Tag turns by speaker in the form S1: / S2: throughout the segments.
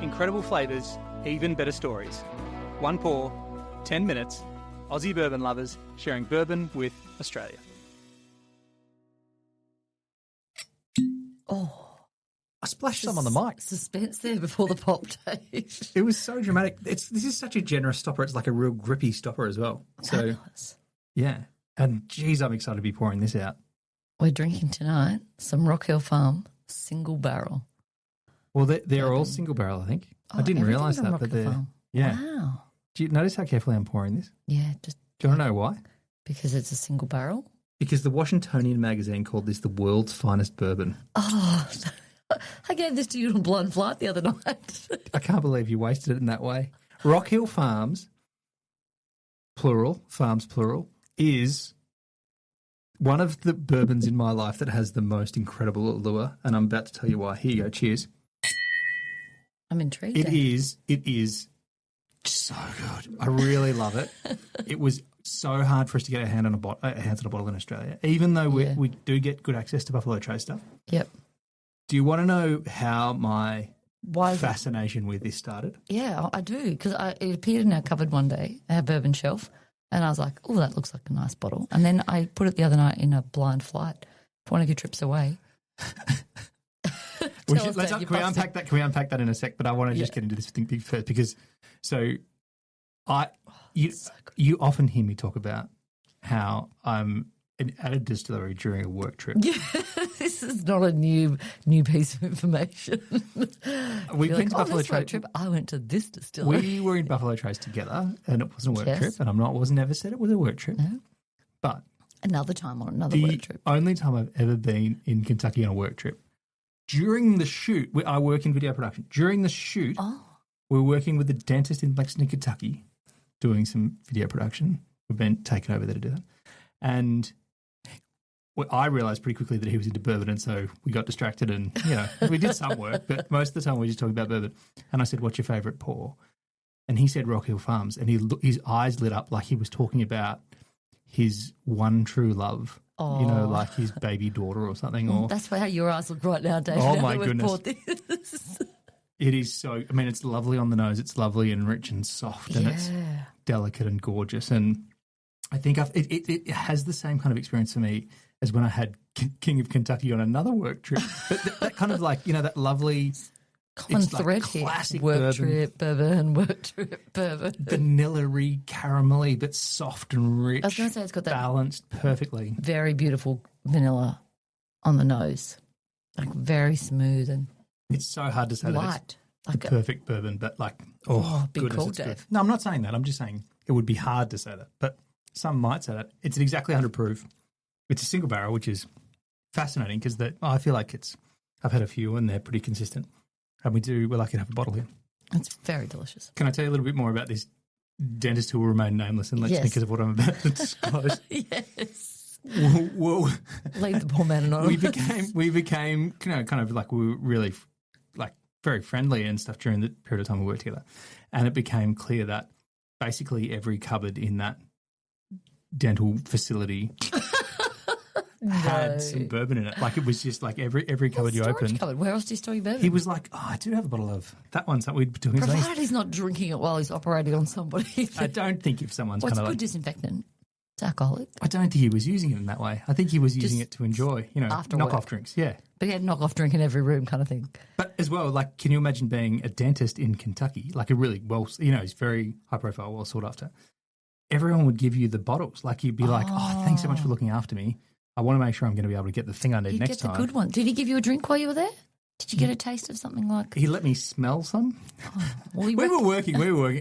S1: Incredible flavours, even better stories. One pour, 10 minutes. Aussie bourbon lovers sharing bourbon with Australia.
S2: Oh,
S3: I splashed some on the mic.
S2: suspense there before the pop taste.
S3: It was so dramatic. This is such a generous stopper. It's like a real grippy stopper as well. So,
S2: Fabulous.
S3: yeah. And geez, I'm excited to be pouring this out.
S2: We're drinking tonight some Rock Hill Farm single barrel.
S3: Well, they're all single barrel, I think. I didn't realise that, but they're
S2: Farm.
S3: yeah.
S2: Wow.
S3: Do you notice how carefully I'm pouring this?
S2: Yeah, just
S3: Do you want to know why?
S2: because it's a single barrel.
S3: Because the Washingtonian Magazine called this the world's finest bourbon.
S2: Oh, I gave this to you on Blind Flight the other night.
S3: I can't believe you wasted it in that way. Rock Hill Farms, plural, is one of the bourbons in my life that has the most incredible allure, and I'm about to tell you why. Here you go. Cheers.
S2: I'm intrigued.
S3: It is so good. I really love it. It was so hard for us to get our hands on a bottle in Australia, even though we do get good access to Buffalo Trace stuff.
S2: Yep.
S3: Do you want to know how my
S2: Why is it-
S3: fascination with this started?
S2: Yeah, I do, because it appeared in our cupboard one day, our bourbon shelf, and I was like, oh, that looks like a nice bottle. And then I put it the other night in a Blind Flight for one of your trips away.
S3: Can we unpack that? Can we unpack that in a sec? But I want to just get into this thing first because you often hear me talk about how I'm at a distillery during a work trip.
S2: Yeah, this is not a new piece of information.
S3: We've been to Buffalo
S2: Trace
S3: Trace.
S2: trip. I went to this distillery.
S3: We were in Buffalo Trace together, and it wasn't a work
S2: Yes.
S3: trip. And wasn't never said it was a work trip.
S2: No.
S3: But
S2: Another time on another
S3: the
S2: work trip.
S3: only time I've ever been in Kentucky on a work trip, during the shoot, I work in video production. During the shoot, we're working with a dentist in Lexington, Kentucky, doing some video production. We've been taken over there to do that. And I realised pretty quickly that he was into bourbon, and so we got distracted and, we did some work, but most of the time we were just talking about bourbon. And I said, what's your favourite pour? And he said Rock Hill Farms, and his eyes lit up like he was talking about his one true love, like his baby daughter or something. Or
S2: That's how your eyes look right now, Dave.
S3: Oh,
S2: now
S3: my
S2: that we've
S3: goodness.
S2: poured this.
S3: It is so, it's lovely on the nose. It's lovely and rich and soft, and it's delicate and gorgeous. And I think it has the same kind of experience for me as when I had King of Kentucky on another work trip. But that kind of like, that lovely
S2: Common
S3: it's
S2: thread
S3: like
S2: here.
S3: classic
S2: Work
S3: bourbon.
S2: trip, bourbon, work trip, bourbon.
S3: Vanilla-y, caramelly, but soft and rich.
S2: I was going to say it's got that
S3: balanced perfectly.
S2: very beautiful vanilla on the nose. Like very smooth and
S3: It's so hard to say that
S2: light.
S3: it's
S2: Like
S3: the perfect bourbon, but
S2: big
S3: goodness,
S2: call,
S3: it's good.
S2: Dave.
S3: No, I'm not saying that. I'm just saying it would be hard to say that, but some might say that. It's exactly 100 proof. It's a single barrel, which is fascinating because I feel like I've had a few and they're pretty consistent. And we're lucky to have a bottle here.
S2: It's very delicious.
S3: Can I tell you a little bit more about this dentist who will remain nameless and let's
S2: Yes.
S3: because of what I'm about to disclose?
S2: Yes.
S3: Well,
S2: Leave the poor man alone.
S3: we became kind of like we were really like very friendly and stuff during the period of time we worked together. And it became clear that basically every cupboard in that dental facility had some bourbon in it. Like it was just like every cupboard you opened.
S2: Cupboard. Where else do you store your bourbon?
S3: He was like, I do have a bottle of that one. So we'd be doing things.
S2: Provided he's not drinking it while he's operating on somebody.
S3: I don't think if someone's
S2: Well, it's
S3: kind
S2: a
S3: of
S2: good disinfectant. It's alcoholic.
S3: I don't think he was using it in that way. I think he was using
S2: Just
S3: it to enjoy,
S2: after
S3: knock
S2: work.
S3: off drinks. Yeah.
S2: But he had knock-off drink in every room kind of thing.
S3: But as well, like, can you imagine being a dentist in Kentucky? Like a really he's very high profile, well sought after. Everyone would give you the bottles. Like you'd be like, oh, thanks so much for looking after me. I want to make sure I'm going to be able to get the thing I need
S2: You
S3: next
S2: get the
S3: time.
S2: good one. Did he give you a drink while you were there? Did you get a taste of something like...
S3: He let me smell some.
S2: Well, he
S3: We were working,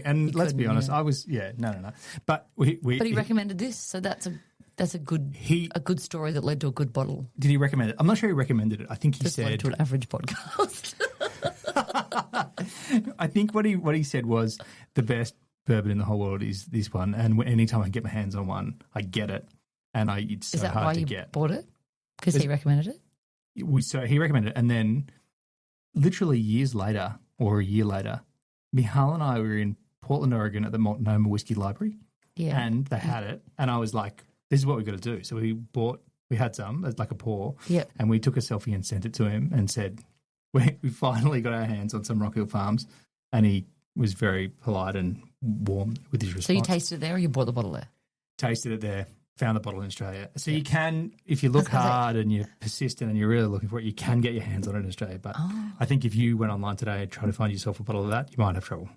S3: and let's be
S2: couldn't,
S3: honest,
S2: yeah.
S3: I was, no. But
S2: But he recommended this, so that's a good story that led to a good bottle.
S3: Did he recommend it? I'm not sure he recommended it. I think he
S2: Just led
S3: said
S2: to an average podcast.
S3: I think what he said was the best bourbon in the whole world is this one, and anytime I get my hands on one, I get it, and it's
S2: Is
S3: so
S2: that why
S3: hard to
S2: you
S3: get.
S2: bought it? Because he recommended it?
S3: So he recommended it, and then literally years later, or a year later, Michal and I were in Portland, Oregon at the Multnomah Whiskey Library,
S2: Yeah.
S3: and they had it, and I was like, this is what we've got to do. So we had some, as like a pour,
S2: Yep.
S3: and we took a selfie and sent it to him and said, we finally got our hands on some Rock Hill Farms. and he was very polite and warm with his response.
S2: So you tasted it there or you bought the bottle there?
S3: Tasted it there, found the bottle in Australia. So you can, if you look hard and you're persistent and you're really looking for it, you can get your hands on it in Australia. But I think if you went online today and tried to find yourself a bottle of that, you might have trouble.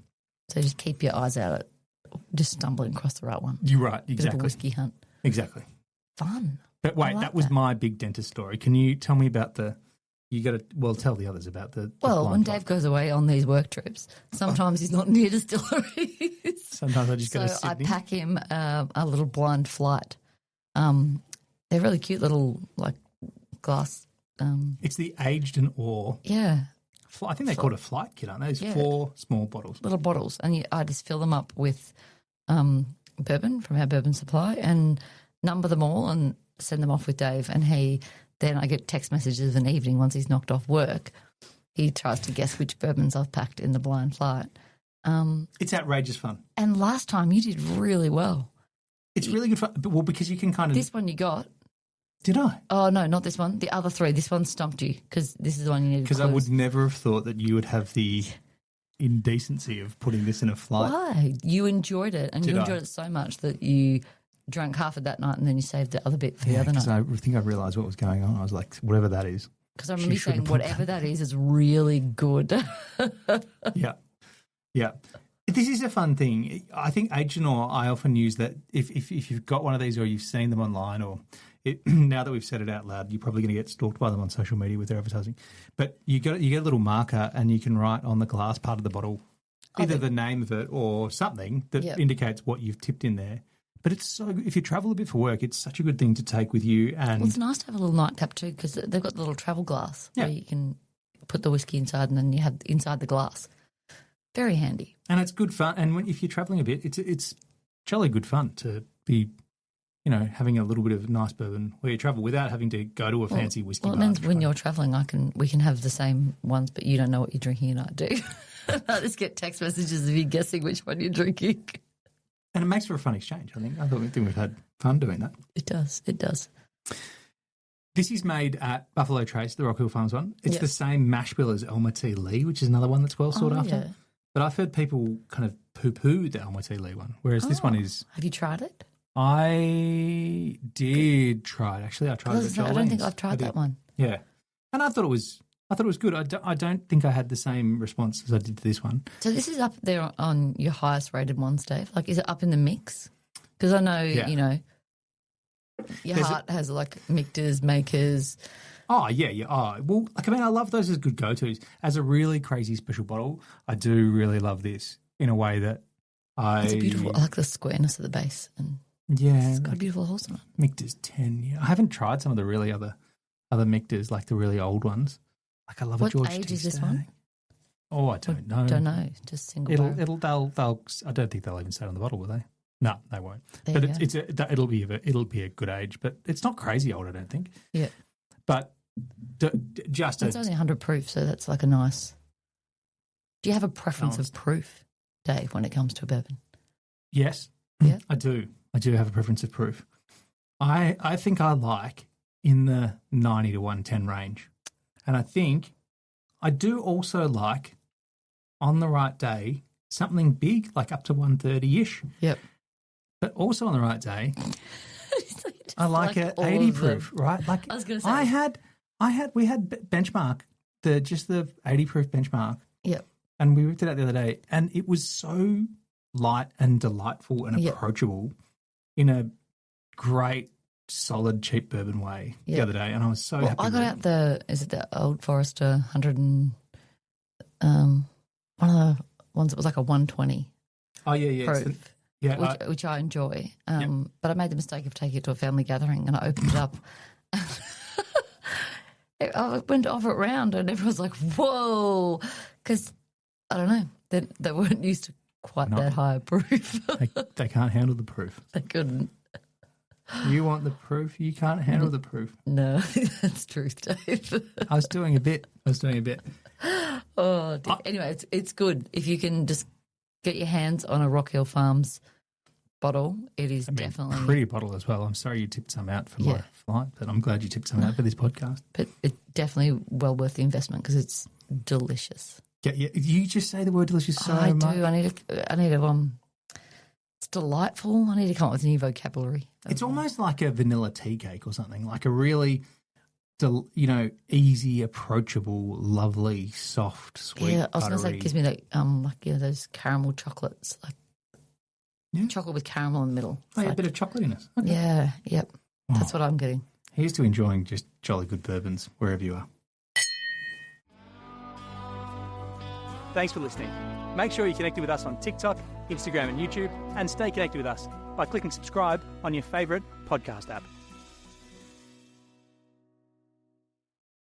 S2: So just keep your eyes out, just stumbling across the right one.
S3: You're right, exactly.
S2: Bit of a whiskey hunt.
S3: Exactly.
S2: Fun.
S3: But wait, that was my big dentist story. Can you tell me about tell the others about the
S2: Well,
S3: blind
S2: when
S3: flight.
S2: Dave goes away on these work trips, sometimes he's not near distilleries.
S3: Sometimes I just go to
S2: So I
S3: Sydney.
S2: pack him a little blind flight. They're really cute little like glass.
S3: It's the aged and ore.
S2: Yeah,
S3: I think they call it a flight kit, aren't they? It's 4 small bottles.
S2: little bottles, and I just fill them up with bourbon from our bourbon supply and number them all and send them off with Dave. And then I get text messages of an evening once he's knocked off work. He tries to guess which bourbons I've packed in the blind flight.
S3: It's outrageous fun.
S2: And last time you did really well.
S3: It's really good fun. Well, because you can kind of...
S2: This one you got.
S3: Did I?
S2: Oh, no, not this one. The other 3. This one stumped you because this is the one you needed.
S3: Because I would never have thought that you would have the indecency of putting this in a flight.
S2: Why? You enjoyed it, and you enjoyed it so much that you drank half of that night and then you saved the other bit for the other night.
S3: Because I think I realised what was going on. I was like, whatever that is.
S2: Because I remember you saying, whatever that is really good.
S3: Yeah. Yeah. This is a fun thing. I think agent or I often use that if you've got one of these or you've seen them online or now that we've said it out loud, you're probably going to get stalked by them on social media with their advertising. But you get a little marker and you can write on the glass part of the bottle either the name of it or something that indicates what you've tipped in there. But it's so good. If you travel a bit for work, it's such a good thing to take with you. And
S2: it's nice to have a little nightcap too because they've got the little travel glass where you can put the whiskey inside and then you have inside the glass. Very handy. And
S3: it's good fun. And if you're travelling a bit, it's jolly good fun to be, having a little bit of nice bourbon where you travel without having to go to a fancy whiskey bar.
S2: Well, it means when you're travelling, we can have the same ones, but you don't know what you're drinking and I do. I just get text messages of you guessing which one you're drinking.
S3: And it makes for a fun exchange, I think. I think we've had fun doing that.
S2: It does. It does.
S3: This is made at Buffalo Trace, the Rock Hill Farms one. It's the same mash bill as Elmer T. Lee, which is another one that's well sought after.
S2: Yeah.
S3: But I've heard people kind of poo-poo the Elmer T. Lee one, whereas this one is...
S2: Have you tried it?
S3: I did try it, actually. I tried it at Jolene's.
S2: I don't think I've tried that one.
S3: Yeah. And I thought it was good. I don't think I had the same response as I did to this one.
S2: So this is up there on your highest rated ones, Dave? Like, is it up in the mix? Because I know, your heart has like Michter's, Makers.
S3: Oh, yeah. Oh, well, I love those as good go-tos. As a really crazy special bottle, I do really love this in a way that
S2: It's beautiful. I like the squareness of the base. And it's got a beautiful horse on it.
S3: Michter's 10, yeah. I haven't tried some of the really other Michter's, like the really old ones. Like I love a George T.
S2: What age is this
S3: Stagg.
S2: one?
S3: Oh, I don't know.
S2: Don't know. Just single barrel.
S3: They'll. I don't think they'll even say it on the bottle, will they? No, they won't.
S2: There
S3: But it'll be a good age, but it's not crazy old, I don't think.
S2: Yeah.
S3: But
S2: it's only 100 proof, so that's like a nice. Do you have a preference of proof, Dave, when it comes to a bourbon?
S3: Yes.
S2: Yeah.
S3: I do. I do have a preference of proof. I think I like in the 90 to 110 range. And I think I do also like, on the right day, something big, like up to 130-ish.
S2: Yep.
S3: But also on the right day, I like an 80 proof, right? Like
S2: I was going to say.
S3: We had benchmark, the 80 proof benchmark.
S2: Yep.
S3: And we whipped it out the other day, and it was so light and delightful and approachable in a great, solid, cheap bourbon way the other day, and I was so happy.
S2: I got out the Old Forester 100 and one of the ones that was like a 120.
S3: Oh yeah,
S2: proof, which I enjoy. But I made the mistake of taking it to a family gathering, and I opened it up. I went to offer it round, and everyone was like, "Whoa!" Because I don't know, they weren't used to quite that high proof.
S3: They can't handle the proof.
S2: They couldn't.
S3: You want the proof? You can't handle the proof.
S2: No, that's truth, Dave.
S3: I was doing a bit.
S2: Oh, dear. Anyway, it's good. If you can just get your hands on a Rock Hill Farms bottle, it is definitely...
S3: pretty bottle as well. I'm sorry you tipped some out for my flight, but I'm glad you tipped some out for this podcast.
S2: But it's definitely well worth the investment because it's delicious.
S3: You just say the word delicious so
S2: I
S3: much.
S2: do. I need to. It's delightful. I need to come up with a new vocabulary.
S3: It's almost like a vanilla tea cake or something, like a really, easy, approachable, lovely, soft, sweet.
S2: Yeah, I was going to say
S3: buttery.
S2: it gives me those caramel chocolates, chocolate with caramel in the middle.
S3: Oh, a bit of chocolatiness. Okay.
S2: Yeah, yep. That's what I'm getting.
S3: Here's to enjoying just jolly good bourbons wherever you are.
S1: Thanks for listening. Make sure you're connected with us on TikTok, Instagram and YouTube, and stay connected with us by clicking subscribe on your favourite podcast app.